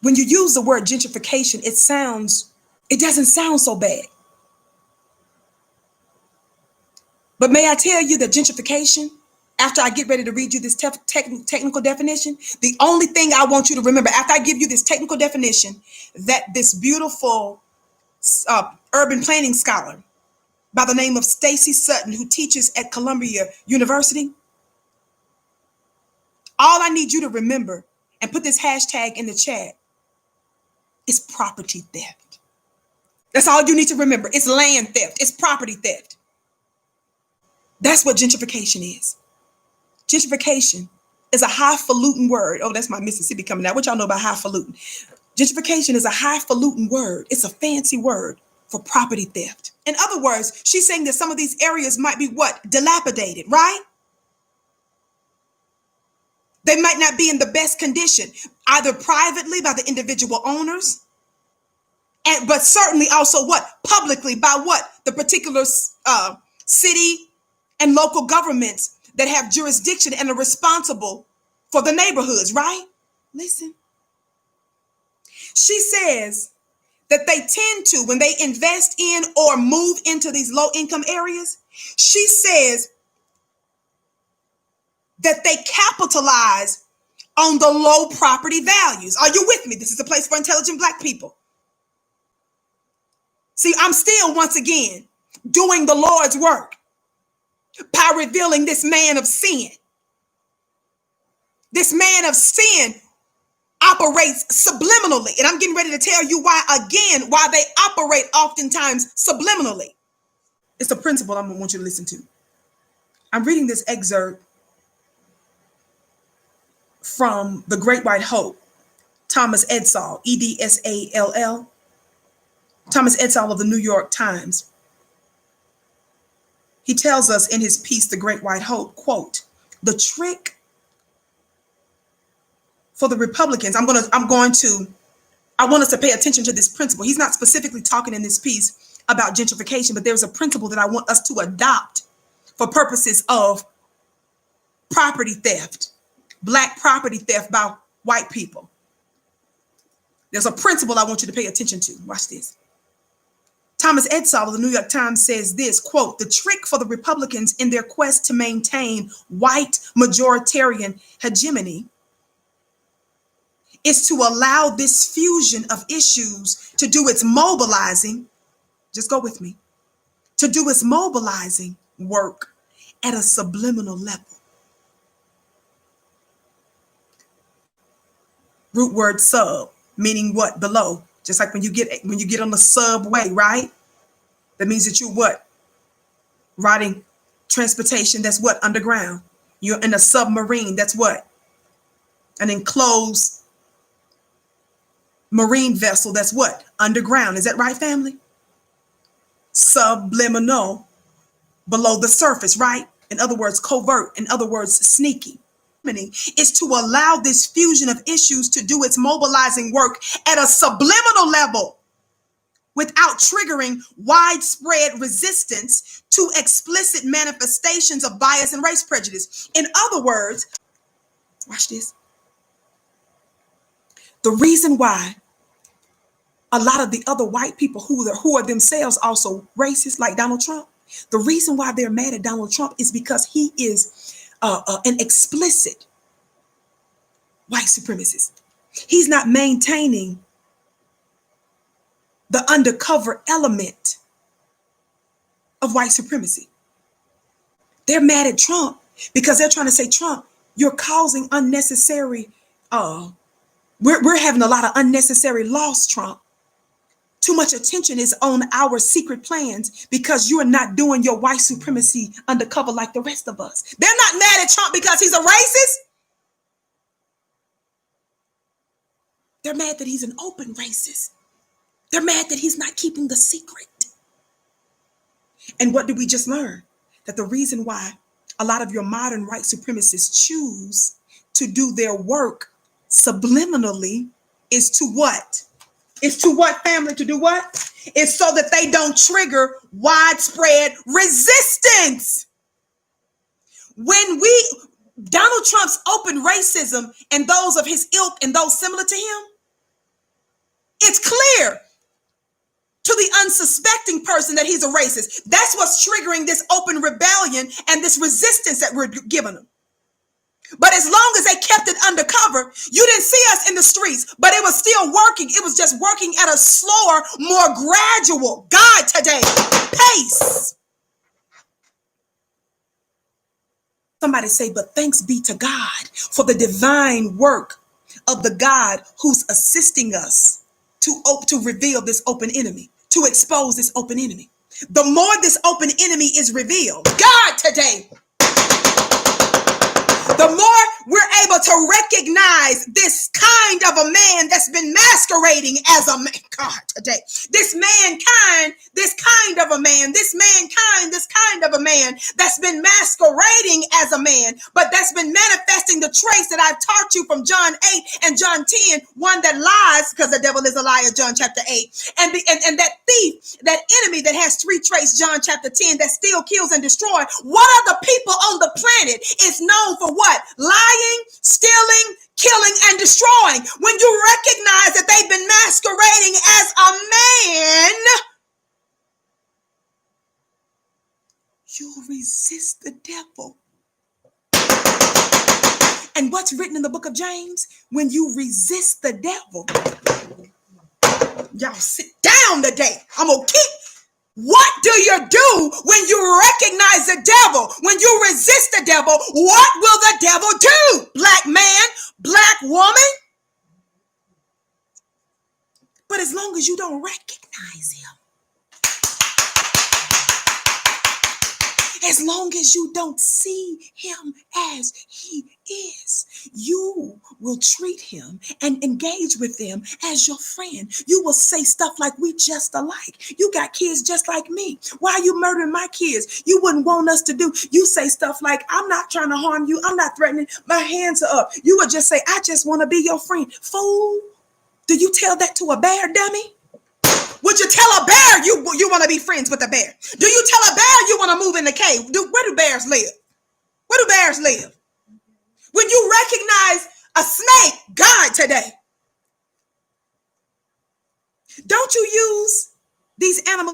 When you use the word gentrification, it doesn't sound so bad. But may I tell you that gentrification, after I get ready to read you this technical definition, the only thing I want you to remember after I give you this technical definition, that this beautiful urban planning scholar by the name of Stacy Sutton, who teaches at Columbia University, all I need you to remember, and put this hashtag in the chat, is property theft. That's all you need to remember. It's land theft. It's property theft. That's what gentrification is. Gentrification is a highfalutin word. Oh, that's my Mississippi coming out. What y'all know about highfalutin? Gentrification is a highfalutin word. It's a fancy word for property theft. In other words, she's saying that some of these areas might be what? Dilapidated, right? They might not be in the best condition, either privately by the individual owners, but certainly also what? Publicly by what? The particular city and local governments that have jurisdiction and are responsible for the neighborhoods, right? Listen. She says that they tend to, when they invest in or move into these low-income areas, she says that they capitalize on the low property values. Are you with me? This is a place for intelligent Black people. See, I'm still, once again, doing the Lord's work by revealing this man of sin. This man of sin operates subliminally. And I'm getting ready to tell you why they operate oftentimes subliminally. It's a principle I want you to listen to. I'm reading this excerpt from The Great White Hope, Thomas Edsall, Edsall, Thomas Edsall of the New York Times. He tells us in his piece, The Great White Hope, quote, the trick for the Republicans, I want us to pay attention to this principle. He's not specifically talking in this piece about gentrification, but there's a principle that I want us to adopt for purposes of property theft, Black property theft by white people. There's a principle I want you to pay attention to. Watch this. Thomas Edsall of the New York Times says this, quote, the trick for the Republicans in their quest to maintain white majoritarian hegemony is to allow this fusion of issues to do its mobilizing, just go with me, to do its mobilizing work at a subliminal level. Root word sub, meaning what? Below. Just like when you get on the subway, right? That means that you're what? Riding transportation that's what? Underground. You're in a submarine. That's what? An enclosed marine vessel. That's what? Underground. Is that right, family? Subliminal, below the surface, right? In other words, covert. In other words, sneaky. Is to allow this fusion of issues to do its mobilizing work at a subliminal level without triggering widespread resistance to explicit manifestations of bias and race prejudice. In other words, watch this. The reason why a lot of the other white people who are themselves also racist, like Donald Trump, the reason why they're mad at Donald Trump is because he is an explicit white supremacist. He's not maintaining the undercover element of white supremacy. They're mad at Trump because they're trying to say, Trump, you're causing unnecessary, we're having a lot of unnecessary loss, Trump. Too much attention is on our secret plans because you are not doing your white supremacy undercover like the rest of us. They're not mad at Trump because he's a racist. They're mad that he's an open racist. They're mad that he's not keeping the secret. And what did we just learn? That the reason why a lot of your modern white supremacists choose to do their work subliminally is to what? Is to what, family? To do what? It's so that they don't trigger widespread resistance. Donald Trump's open racism and those of his ilk and those similar to him, It's clear to the unsuspecting person that he's a racist. That's what's triggering this open rebellion and this resistance that we're giving them. But as long as they kept it undercover, you didn't see us in the streets, but it was still working. It was just working at a slower, more gradual, God today, pace. Somebody say, but thanks be to God for the divine work of the God who's assisting us to reveal this open enemy, to expose this open enemy. The more this open enemy is revealed, God today, the more we're able to recognize this kind of a man that's been masquerading as a man. God, today, this mankind, this kind of a man, this mankind, this kind of a man that's been masquerading as a man, but that's been manifesting the traits that I've taught you from John 8 and John 10, one that lies because the devil is a liar, John chapter 8, and that thief, that enemy that has three traits, John chapter 10, that still kills and destroys. What other people on the planet is known for what? Lying, stealing, killing, and destroying. When you recognize that they've been masquerading as a man, you'll resist the devil. And what's written in the book of James? When you resist the devil, y'all sit down today. I'm going to keep. What do you do when you recognize the devil? When you resist the devil, what will the devil do? Black man, black woman? But as long as you don't recognize him, as long as you don't see him as he is, you will treat him and engage with him as your friend. You will say stuff like, we just alike. You got kids just like me. Why are you murdering my kids? You wouldn't want us to do. You say stuff like, I'm not trying to harm you. I'm not threatening. My hands are up. You would just say, I just want to be your friend. Fool. Do you tell that to a bear, dummy? Would you tell a bear you want to be friends with a bear? Do you tell a bear you want to move in the cave? Where do bears live? Where do bears live? When you recognize a snake, God today, don't you use these animals